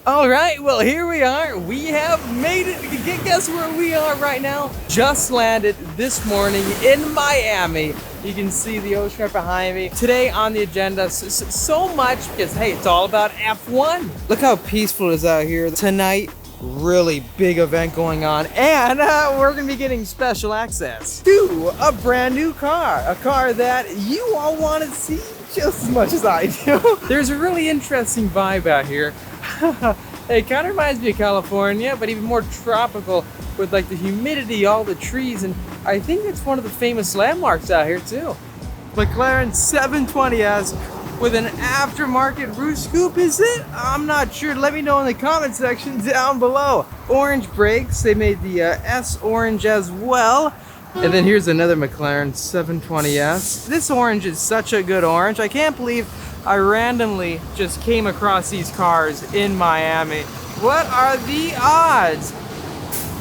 All right, well, here we are. We have made it. Guess where we are right now? Just landed this morning in Miami. You can see the ocean right behind me. Today on the agenda, so much because, hey, it's all about F1. Look how peaceful it is out here. Tonight, really big event going on, and we're gonna be getting special access to a brand new car. A car that you all want to see just as much as I do. There's a really interesting vibe out here. It kind of reminds me of California, but even more tropical with like the humidity, all the trees, and I think it's one of the famous landmarks out here too. Mclaren 750S with an aftermarket roof scoop, is it? I'm not sure. Let me know in the comment section down below. Orange brakes, they made the S orange as well. And then here's another Mclaren 720S. This orange is such a good orange. I can't believe I randomly just came across these cars in Miami. What are the odds?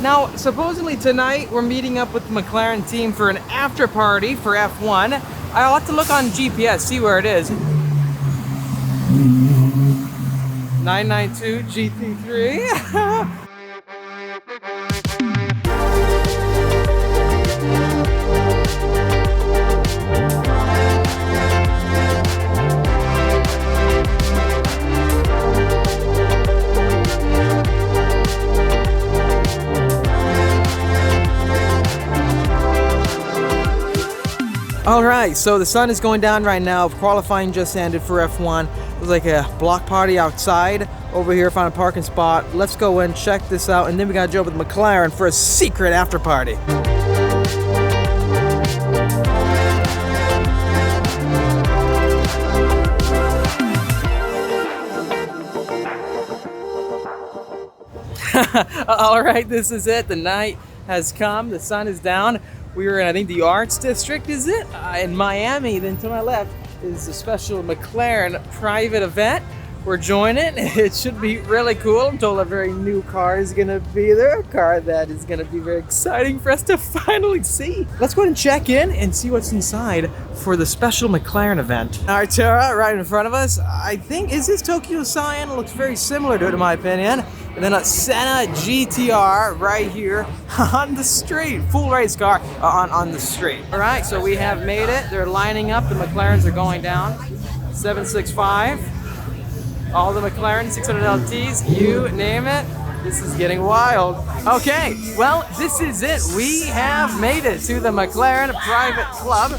Now, supposedly tonight we're meeting up with the McLaren team for an after party for F1. I'll have to look on GPS, see where it is. 992 GT3. All right, so the sun is going down right now. Qualifying just ended for F1. There's like a block party outside. Over here, found a parking spot. Let's go in, check this out, and then we gotta jump with McLaren for a secret after party. All right, this is it. The night has come. The sun is down. We were in, I think, the Arts District, is it? In Miami. Then to my left is a special McLaren private event. We're joining. It should be really cool. I'm told a very new car is gonna be there. A car that is gonna be very exciting for us to finally see. Let's go ahead and check in and see what's inside for the special McLaren event. Artera right in front of us. I think, is this Tokyo Cyan? It looks very similar to it in my opinion. And then a Senna GTR right here on the street. Full race car on the street. All right, so we have made it. They're lining up. The McLarens are going down. 765. All the McLaren 600 LTs, you name it. This is getting wild. Okay, well, this is it. We have made it to the McLaren Private Club.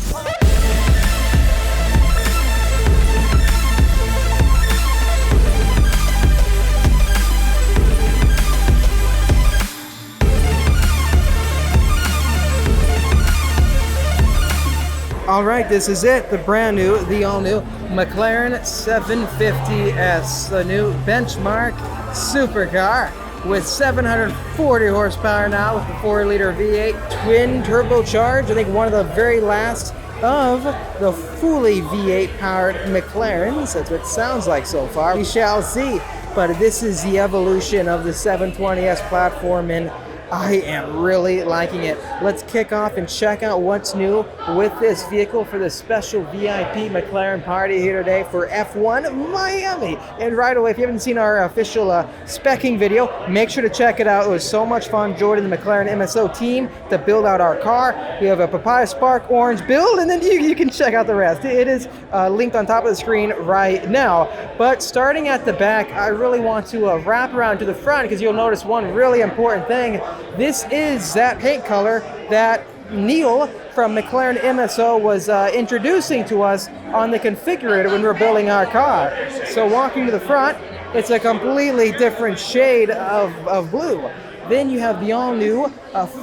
All right, this is it, the brand new, the all-new McLaren 750S, the new benchmark supercar with 740 horsepower now with the 4-liter V8 twin turbocharged. I think one of the very last of the fully V8 powered McLarens. That's what it sounds like so far. We shall see, but this is the evolution of the 720S platform, and I am really liking it. Let's kick off and check out what's new with this vehicle for the special VIP McLaren party here today for F1 Miami. And right away, if you haven't seen our official specking video, make sure to check it out. It was so much fun joining the McLaren MSO team to build out our car. We have a Papaya Spark orange build, and then you can check out the rest. It is linked on top of the screen right now. But starting at the back, I really want to wrap around to the front because you'll notice one really important thing. This is that paint color that Neil from McLaren MSO was introducing to us on the configurator when we were building our car. So walking to the front, it's a completely different shade of blue. Then you have the all-new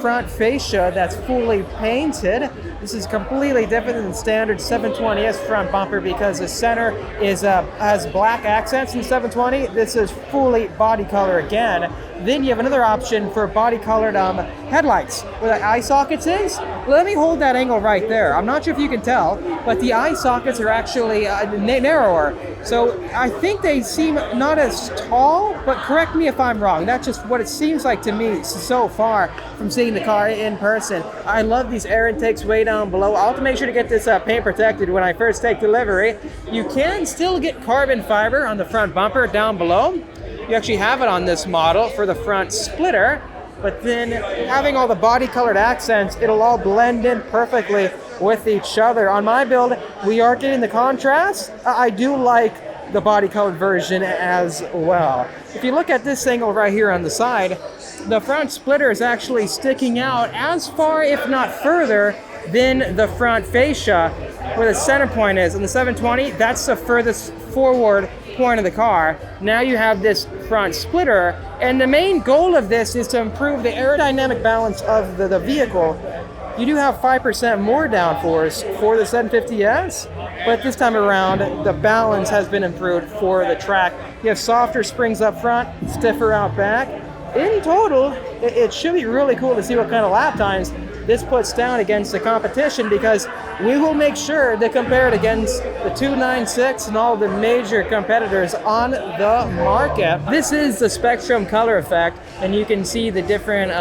front fascia that's fully painted. This is completely different than the standard 720S front bumper because the center is has black accents in 720. This is fully body color again. Then you have another option for body-colored headlights where the eye sockets is. Let me hold that angle right there. I'm not sure if you can tell, but the eye sockets are actually narrower. So I think they seem not as tall, but correct me if I'm wrong. That's just what it seems like to me so far from seeing the car in person. I love these air intakes way down below. I'll have to make sure to get this paint protected when I first take delivery. You can still get carbon fiber on the front bumper down below. You actually have it on this model for the front splitter, but then having all the body colored accents, it'll all blend in perfectly with each other. On my build, we are getting the contrast. I do like the body colored version as well. If you look at this angle right here on the side, the front splitter is actually sticking out as far, if not further, than the front fascia where the center point is. In the 720, that's the furthest forward point of the car. Now you have this front splitter, and the main goal of this is to improve the aerodynamic balance of the vehicle. You do have 5% more downforce for the 750S, but this time around, the balance has been improved for the track. You have softer springs up front, stiffer out back. In total, it should be really cool to see what kind of lap times this puts down against the competition, because we will make sure to compare it against the 296 and all the major competitors on the market. This is the spectrum color effect, and you can see the different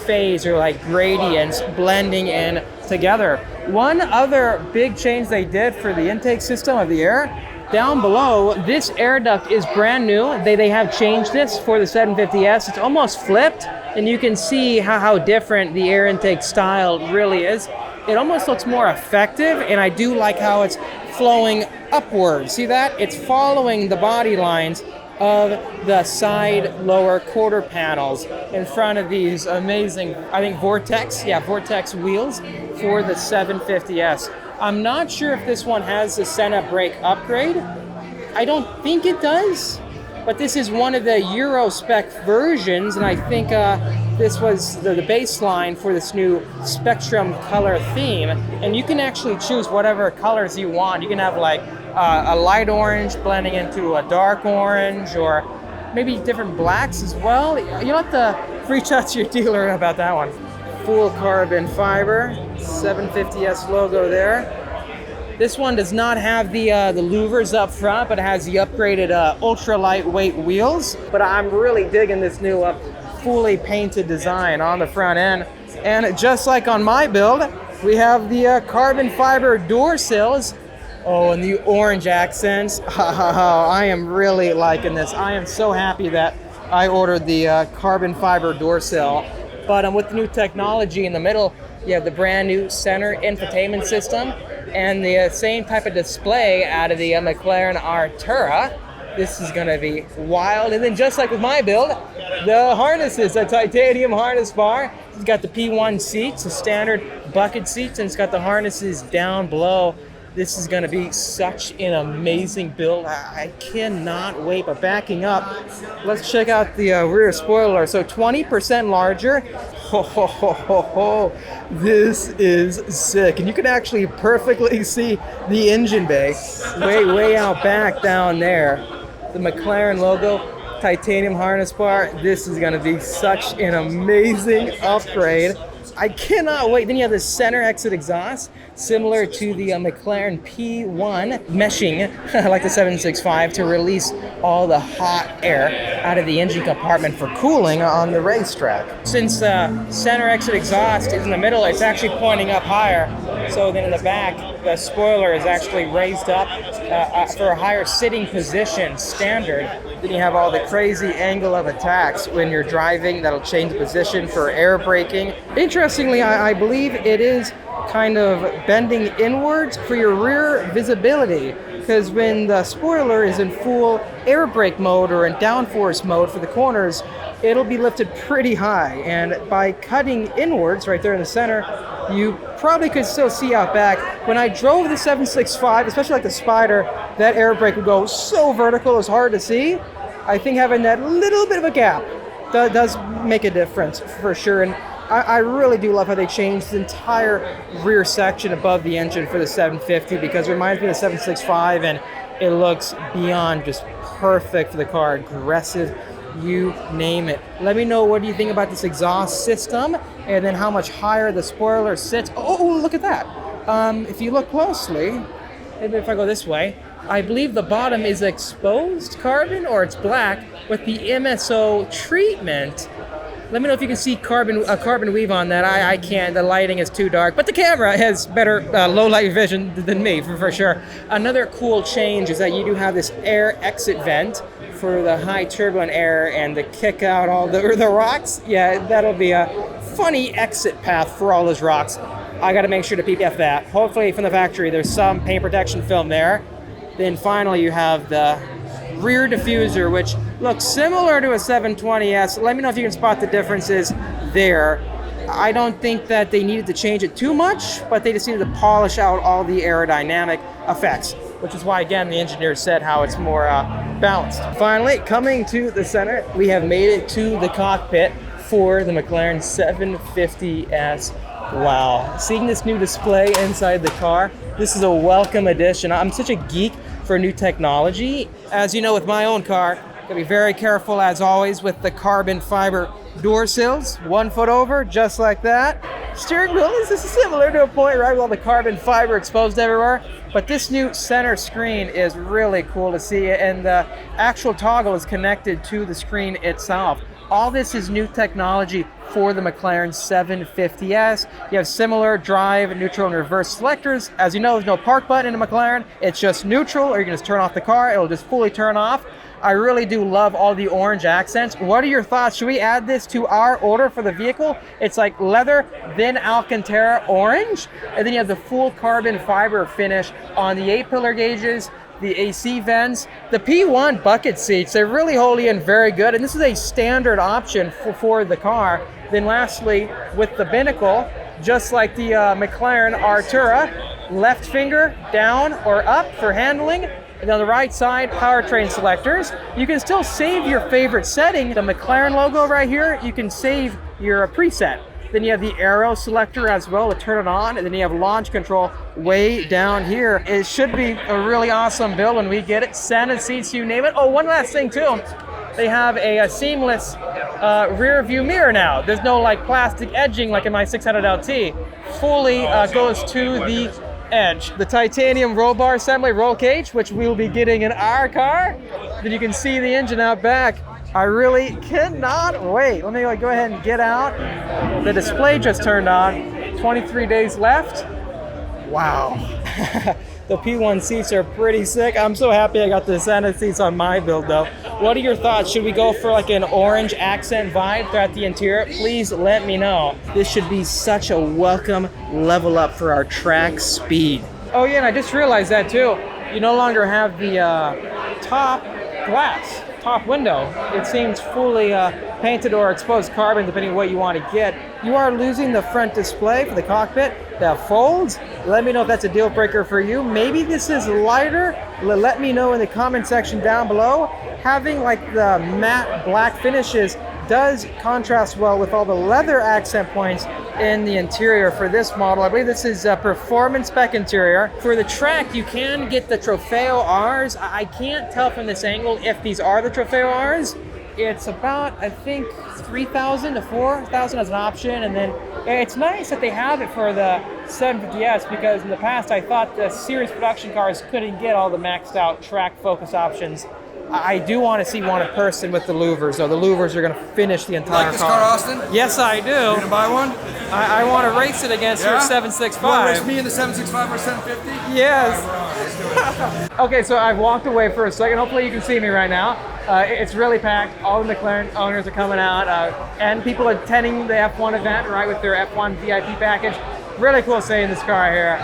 phase or like gradients blending in together. One other big change they did for the intake system of the air, down below, this air duct is brand new. They have changed this for the 750S. It's almost flipped, and you can see how different the air intake style really is. It almost looks more effective, and I do like how it's flowing upward. See that? It's following the body lines of the side lower quarter panels in front of these amazing, I think Vortex wheels for the 750S. I'm not sure if this one has the Senna brake upgrade. I don't think it does, but this is one of the Euro spec versions, and I think this was the baseline for this new Spectrum color theme. And you can actually choose whatever colors you want. You can have like a light orange blending into a dark orange, or maybe different blacks as well. You'll have to reach out to your dealer about that one. Full carbon fiber, 750S logo there. This one does not have the louvers up front, but it has the upgraded ultra lightweight wheels. But I'm really digging this new fully painted design on the front end. And just like on my build, we have the carbon fiber door sills. Oh, and the orange accents. I am really liking this. I am so happy that I ordered the carbon fiber door sill. But with the new technology in the middle, you have the brand new center infotainment system and the same type of display out of the Mclaren Artura. This is going to be wild. And then just like with my build, the harnesses, a titanium harness bar. It's got the P1 seats, the standard bucket seats, and it's got the harnesses down below. This is going to be such an amazing build. I cannot wait. But backing up, let's check out the rear spoiler. So 20% larger. Ho, ho, ho, ho, ho. This is sick. And you can actually perfectly see the engine bay way out back down there. The McLaren logo, titanium harness bar. This is going to be such an amazing upgrade. I cannot wait. Then you have the center exit exhaust, similar to the McLaren P1, meshing like the 765 to release all the hot air out of the engine compartment for cooling on the racetrack. Since the center exit exhaust is in the middle, it's actually pointing up higher. So then in the back, the spoiler is actually raised up for a higher sitting position standard. Then you have all the crazy angle of attacks when you're driving that'll change position for air braking. Interestingly, I believe it is kind of bending inwards for your rear visibility, because when the spoiler is in full air brake mode or in downforce mode for the corners, it'll be lifted pretty high, and by cutting inwards right there in the center, you probably could still see out back. When I drove the 765, especially like the Spider, that air brake would go so vertical it was hard to see. I think having that little bit of a gap does make a difference for sure. And I really do love how they changed the entire rear section above the engine for the 750, because it reminds me of the 765, and it looks beyond just perfect for the car. Aggressive, you name it. Let me know what do you think about this exhaust system, and then how much higher the spoiler sits. Oh, look at that. If you look closely, maybe if I go this way, I believe the bottom is exposed carbon, or it's black with the MSO treatment. Let me know if you can see carbon weave on that. I can't. The lighting is too dark, but the camera has better low light vision than me for sure. Another cool change is that you do have this air exit vent for the high turbulent air and the kick out all the rocks. Yeah, that'll be a funny exit path for all those rocks. I got to make sure to PPF that. Hopefully from the factory there's some paint protection film there. Then finally you have the rear diffuser, which looks similar to a 720S. Let me know if you can spot the differences there. I don't think that they needed to change it too much, but they just needed to polish out all the aerodynamic effects, which is why, again, the engineer said how it's more balanced. Finally, coming to the center, we have made it to the cockpit for the Mclaren 750S. Wow, seeing this new display inside the car, this is a welcome addition. I'm such a geek for new technology. As you know, with my own car, gotta be very careful, as always, with the carbon fiber door sills. 1 foot over, just like that. Steering wheel is similar to a point, right, with all the carbon fiber exposed everywhere. But this new center screen is really cool to see, and the actual toggle is connected to the screen itself. All this is new technology for the Mclaren 750S. You have similar drive, neutral, and reverse selectors. As you know, there's no park button in a McLaren. It's just neutral, or you can just turn off the car. It'll just fully turn off. I really do love all the orange accents. What are your thoughts? Should we add this to our order for the vehicle? It's like leather, then Alcantara orange, and then you have the full carbon fiber finish on the 8-pillar gauges, the AC vents, the P1 bucket seats. They're really holding in very good, and this is a standard option for the car. Then lastly, with the binnacle, just like the McLaren Artura, left finger down or up for handling. And on the right side, powertrain selectors. You can still save your favorite setting. The McLaren logo right here, you can save your preset. Then you have the aero selector as well to turn it on, and then you have launch control way down here. It should be a really awesome build when we get it. Sanded seats, you name it. Oh, one last thing too. They have a seamless rear view mirror now. There's no like plastic edging like in my 600LT. Fully goes to the edge. The titanium roll bar assembly roll cage, which we'll be getting in our car. Then you can see the engine out back. I really cannot wait. Let me go ahead and get out. The display just turned on. 23 days left. Wow. The P1 seats are pretty sick. I'm so happy I got the Sanded seats on my build though. What are your thoughts? Should we go for like an orange accent vibe throughout the interior? Please let me know. This should be such a welcome level up for our track speed. Oh yeah, and I just realized that too. You no longer have the top glass, top window. It seems fully painted or exposed carbon, depending on what you want to get. You are losing the front display for the cockpit that folds. Let me know if that's a deal breaker for you. Maybe this is lighter. Let me know in the comment section down below. Having like the matte black finishes does contrast well with all the leather accent points in the interior for this model. I believe this is a performance spec interior. For the track, you can get the Trofeo Rs. I can't tell from this angle if these are the Trofeo Rs. It's about, I think, 3,000 to 4,000 as an option, and then it's nice that they have it for the 750S, because in the past I thought the series production cars couldn't get all the maxed out track focus options. I do want to see one in person with the louvers, though. The louvers are going to finish the entire car. You like this car, Austin? Yes, I do. You gonna buy one? I want to race it against your 765. You want to race me in the 765 or 750? Yes. All right, let's do it. Okay, so I've walked away for a second. Hopefully you can see me right now. It's really packed. All the McLaren owners are coming out, and people attending the F1 event, right, with their F1 VIP package. Really cool seeing this car here.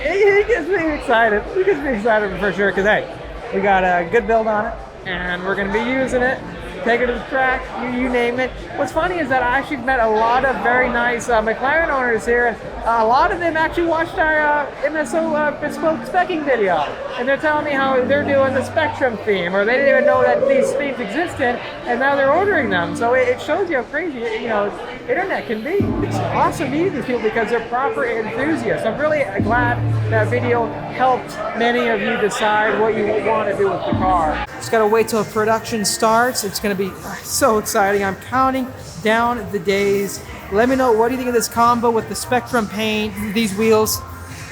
It gets me excited. It gets me excited for sure, because hey, we got a good build on it, and we're going to be using it. Take it to the track, you name it. What's funny is that I actually met a lot of very nice McLaren owners here, and a lot of them actually watched our MSO bespoke specking video, and they're telling me how they're doing the Spectrum theme, or they didn't even know that these themes existed, and now they're ordering them. So it shows you how crazy, you know, internet can be. It's awesome meeting these people because they're proper enthusiasts. I'm really glad that video helped many of you decide what you want to do with the car. Just gotta wait till production starts. It's gonna be so exciting. I'm counting down the days. Let me know, what do you think of this combo with the Spectrum paint, these wheels?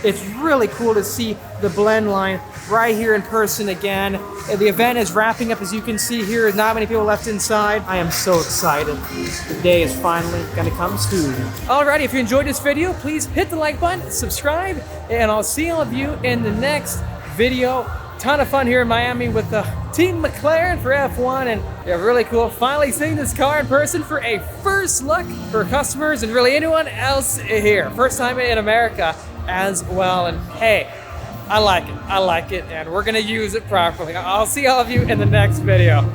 It's really cool to see the blend line right here in person again. The event is wrapping up, as you can see here. Not many people left inside. I am so excited. The day is finally gonna come soon. Alrighty, if you enjoyed this video, please hit the like button, subscribe, and I'll see all of you in the next video. ton of fun here in Miami with the Team McLaren for F1, and yeah, really cool. Finally seeing this car in person for a first look for customers and really anyone else here. First time in America as well, and hey, I like it, and we're gonna use it properly. I'll see all of you in the next video.